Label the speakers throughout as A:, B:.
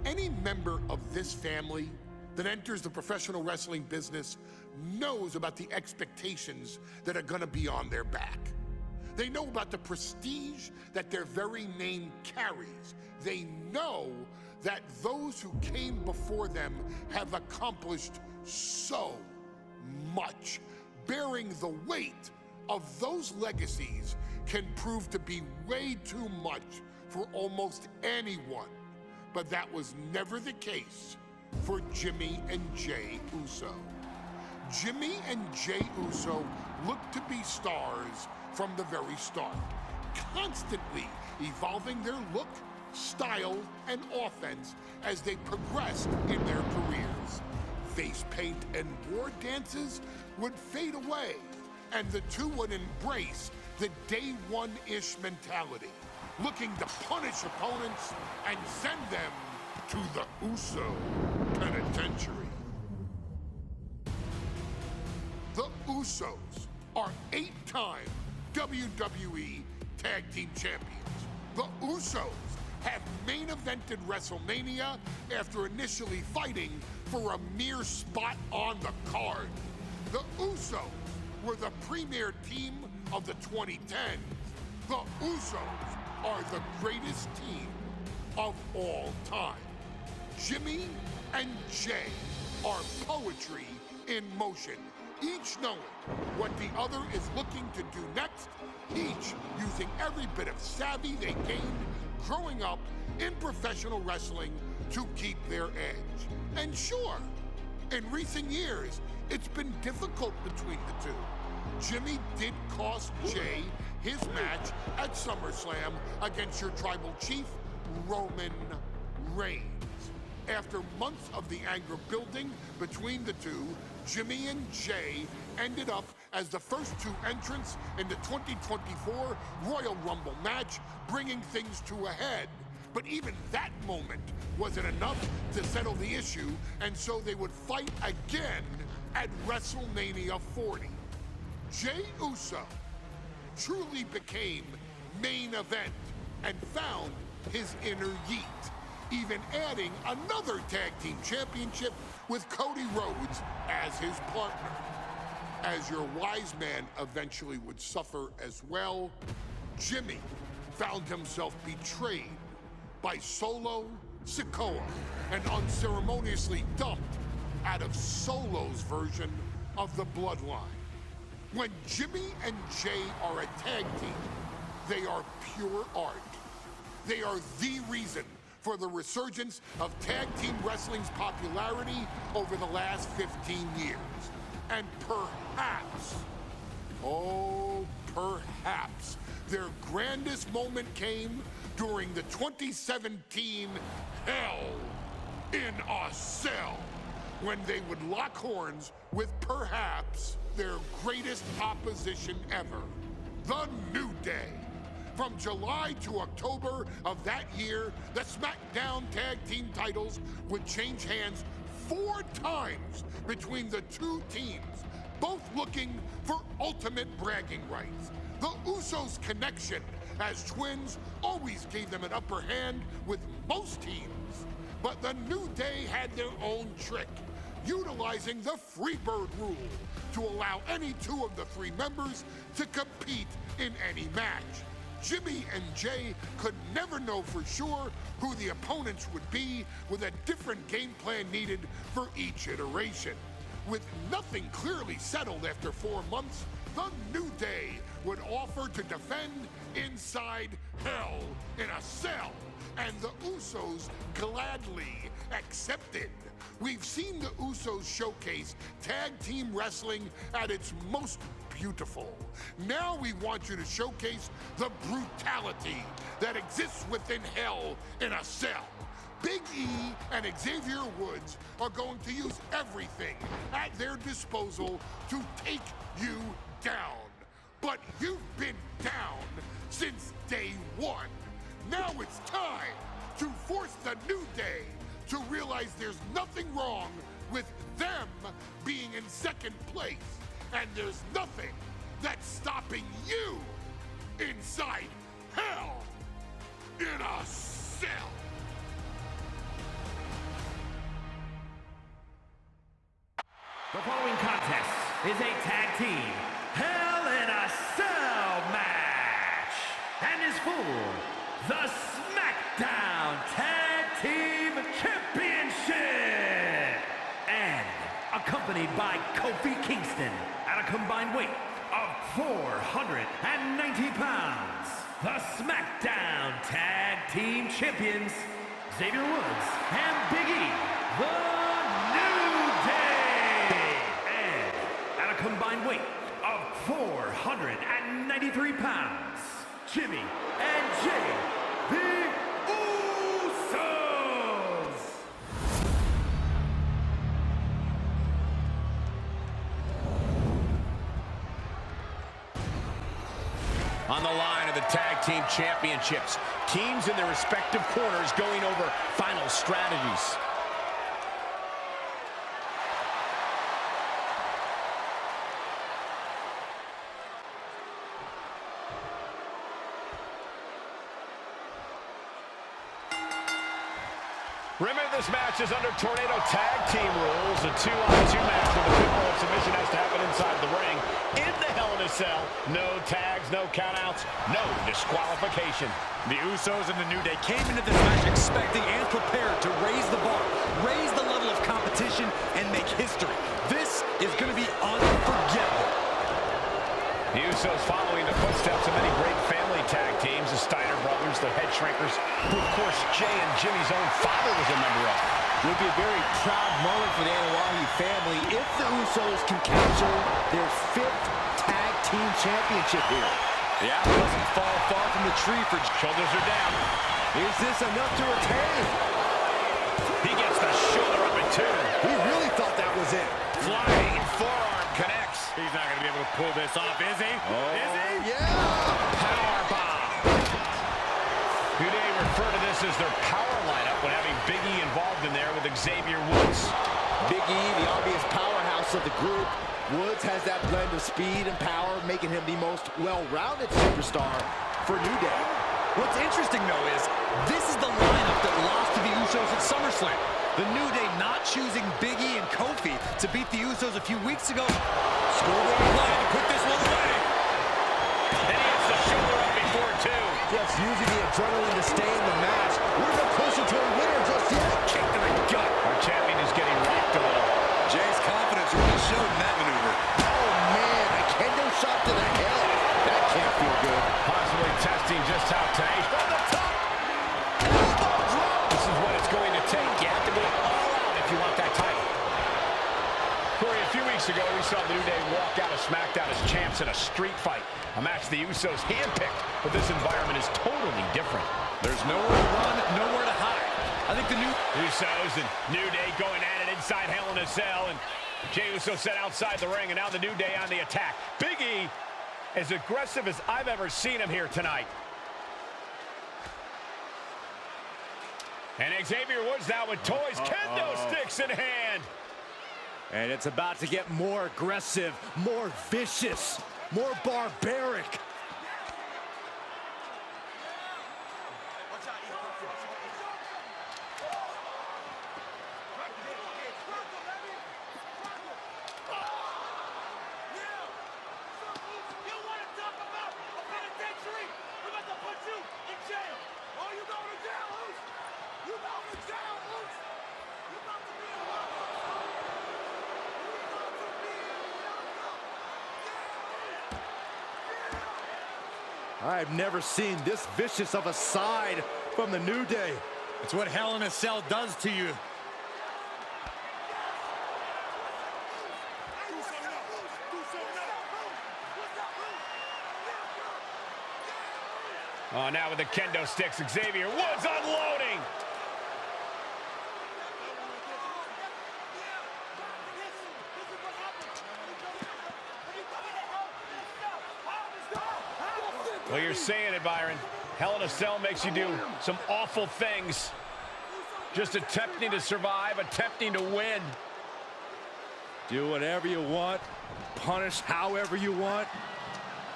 A: Any member of this family that enters the professional wrestling business knows about the expectations that are gonna be on their back. They know about the prestige that their very name carries. They know that those who came before them have accomplished so much. Bearing the weight of those legacies can prove to be way too much for almost anyone. But that was never the case for Jimmy and Jey Uso. Jimmy and Jey Uso looked to be stars from the very start, constantly evolving their look, style, and offense as they progressed in their careers. Face paint and war dances would fade away, and the two would embrace the day one-ish mentality, looking to punish opponents and send them to the Uso penitentiary. The Usos are 8-time WWE Tag Team Champions. The Usos have main evented WrestleMania after initially fighting for a mere spot on the card. The Usos were the premier team of the 2010s. The Usos are the greatest team of all time. Jimmy and Jey are poetry in motion, each knowing what the other is looking to do next, each using every bit of savvy they gained growing up in professional wrestling to keep their edge. And sure, in recent years, it's been difficult between the two. Jimmy did cost Jey his match at SummerSlam against your tribal chief, Roman Reigns. After months of the anger building between the two, Jimmy and Jey ended up as the first two entrants in the 2024 Royal Rumble match, bringing things to a head. But even that moment wasn't enough to settle the issue, and so they would fight again at WrestleMania 40. Jey Uso truly became main event and found his inner yeet, even adding another tag team championship with Cody Rhodes as his partner. As your wise man eventually would suffer as well, Jimmy found himself betrayed by Solo Sikoa and unceremoniously dumped out of Solo's version of the Bloodline. When Jimmy and Jey are a tag team, they are pure art. They are the reason for the resurgence of tag team wrestling's popularity over the last 15 years. And perhaps, oh, perhaps, their grandest moment came during the 2017 Hell in a Cell, when they would lock horns with perhaps their greatest opposition ever, The New Day. From July to October of that year, the SmackDown Tag Team titles would change hands 4 times between the two teams, both looking for ultimate bragging rights. The Usos' connection as twins always gave them an upper hand with most teams, but the New Day had their own trick, utilizing the Freebird rule to allow any 2 of the 3 members to compete in any match. Jimmy and Jey could never know for sure who the opponents would be, with a different game plan needed for each iteration. With nothing clearly settled after 4 months, the New Day would offer to defend inside Hell in a Cell, and the Usos gladly accepted. We've seen the Usos showcase tag team wrestling at its most beautiful. Now we want you to showcase the brutality that exists within Hell in a Cell. Big E and Xavier Woods are going to use everything at their disposal to take you down. But you've been down since day one. Now it's time to force the New Day to realize there's nothing wrong with them being in second place, and there's nothing that's stopping you inside Hell in a Cell.
B: The following contest is a tag team Hell in a Cell match and is for the SmackDown Tag Team Championship and accompanied by Kofi Kingston at a combined weight of 490 pounds. The SmackDown Tag Team Champions, Xavier Woods and Big E, the New Day. And at a combined weight of 493 pounds, Jimmy and Jey, the Usos.
C: On the line of the Tag Team Championships, teams in their respective corners going over final strategies. Remember, this match is under Tornado Tag Team rules. A 2-on-2 match with a pinfall submission has to happen inside the ring. In the Hell in a Cell, no tags, no countouts, no disqualification.
D: The Usos and the New Day came into this match expecting and prepared to raise the bar, raise the level of competition, and make history. This is going to be unforgettable.
C: The Usos following the footsteps of many great family tag teams, the Steiner brothers, the Head Shrinkers, who of course Jey and Jimmy's own father was a member of.
E: It would be a very proud moment for the Anoa'i family if the Usos can capture their 5th tag team championship here.
D: The apple doesn't fall far from the tree for
C: Shoulders are down.
E: Is this enough to retain?
C: He gets the shoulder up in 2.
E: We really thought that was it.
C: Flying forearm connects.
D: He's not going to be able to pull this off, is he?
E: Oh,
D: is he?
E: yeah!
C: Power bomb. New Day refer to this as their power lineup when having Big E involved in there with Xavier Woods.
E: Big E, the obvious powerhouse of the group. Woods has that blend of speed and power, making him the most well-rounded superstar for New Day.
D: What's interesting, though, is this is the lineup that lost to the Usos at SummerSlam. The New Day not choosing Big E and Kofi to beat the Usos a few weeks ago. Schoolboy plan to put this one away.
C: And he hits the shoulder up before 2.
E: Just using the adrenaline to stay in the match. We're no closer to a winner just yet.
C: Kick to the gut. Our champion is getting rocked a little.
D: Jey's confidence really showed in that maneuver.
E: Oh, man, a kendo shot to the head. That can't feel good.
C: Possibly testing just how tenacious. On the top. Elbow drop. This is what it's going to take. You have to go all out if you want that title. Corey, a few weeks ago, we saw the New Day walk out of SmackDown as champs in a street fight. A match the Usos handpicked, but this environment is totally different.
D: There's nowhere to run, nowhere to hide. I think the
C: Usos and New Day going at it inside Hell in a Cell, and Jey Uso set outside the ring, and now the New Day on the attack. Big E, as aggressive as I've ever seen him here tonight. And Xavier Woods now with toys, kendo sticks in hand.
E: And it's about to get more aggressive, more vicious, more barbaric. I've never seen this vicious of a side from the New Day.
D: It's what Hell in a Cell does to you.
C: Oh, now with the kendo sticks, Xavier Woods unloading. Well, you're saying it, Byron. Hell in a Cell makes you do some awful things. Just attempting to survive, attempting to win.
E: Do whatever you want, punish however you want.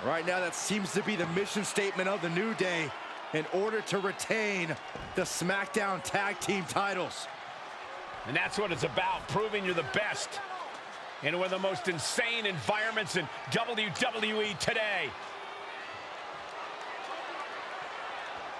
E: Right now, that seems to be the mission statement of the New Day in order to retain the SmackDown Tag Team titles.
C: And that's what it's about, proving you're the best. into one of the most insane environments in WWE today.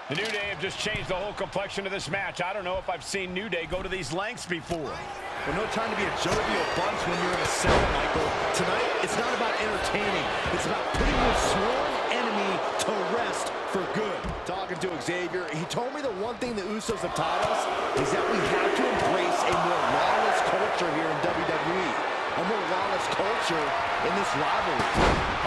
C: The New Day have just changed the whole complexion of this match. I don't know if I've seen New Day go to these lengths before.
E: Well, no time to be a jovial bunch when you're in a cell, Michael. Tonight, it's not about entertaining. It's about putting your sworn enemy to rest for good. Talking to Xavier, he told me the one thing the Usos have taught us is that we have to embrace a more lawless culture here in WWE. A more lawless culture in this rivalry.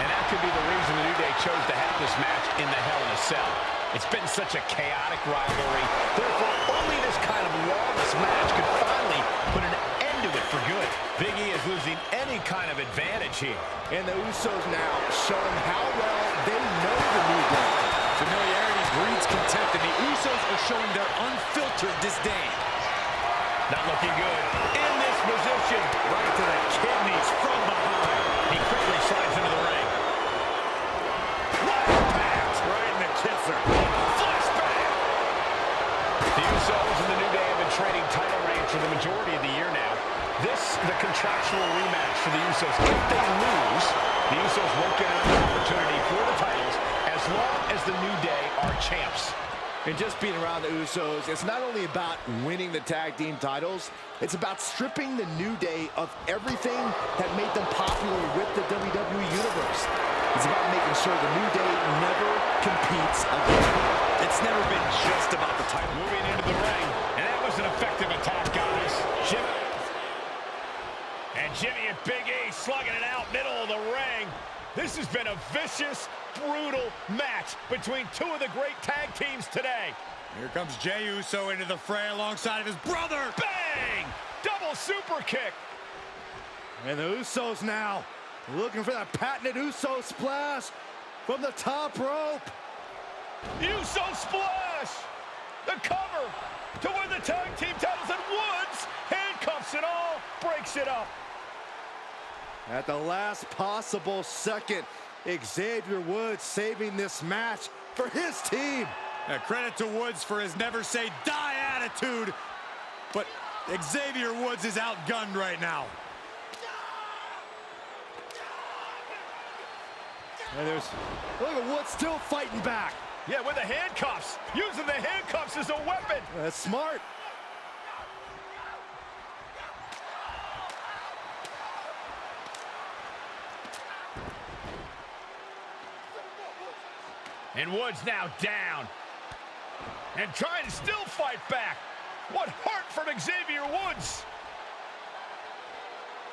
C: And that could be the reason the New Day chose to have this match in the Hell in a Cell. It's been such a chaotic rivalry. Therefore, only this kind of lawless match could finally put an end to it for good. Big E is losing any kind of advantage here.
E: And the Usos now showing how well they know the New Day.
D: Familiarity breeds contempt, and the Usos are showing their unfiltered disdain.
C: Not looking good. In this position.
D: Right to the kidneys from behind.
C: He quickly slides into the ring.
E: Right in the kisser.
C: Flashback. The Usos and the New Day have been trading title reigns for the majority of the year now. This, the contractual rematch for the Usos. If they lose, the Usos won't get another opportunity for the titles as long as the New Day are champs.
E: And just being around the Usos, it's not only about winning the tag team titles, it's about stripping the New Day of everything that made them popular with the WWE Universe. It's about making sure the New Day never competes again.
D: It's never been just about the title.
C: Moving into the ring, and that was an effective attack, guys. Jimmy and Big E slugging it out middle of the ring. This has been a vicious, brutal match between two of the great tag teams today.
D: Here comes Jey Uso into the fray alongside of his brother.
C: Bang! Double super kick.
E: And the Usos now looking for that patented Uso splash from the top rope.
C: Uso splash! The cover to win the tag team titles, and Woods handcuffs it all, breaks it up.
E: At the last possible second, Xavier Woods saving this match for his team.
D: Credit to Woods for his never say die attitude, but Xavier Woods is outgunned right now.
E: And look at Woods still fighting back.
C: Yeah, with the handcuffs, using the handcuffs as a weapon.
E: That's smart.
C: And Woods now down. And trying to still fight back. What heart from Xavier Woods.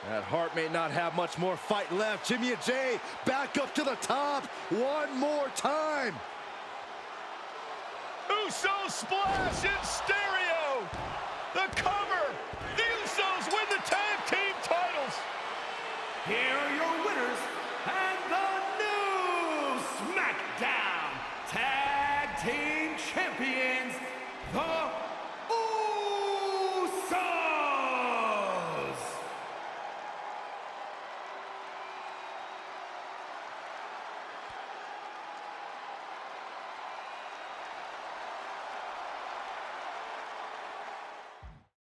E: That Hart may not have much more fight left. Jimmy and Jey back up to the top one more time.
C: Uso splash in stereo. The cover.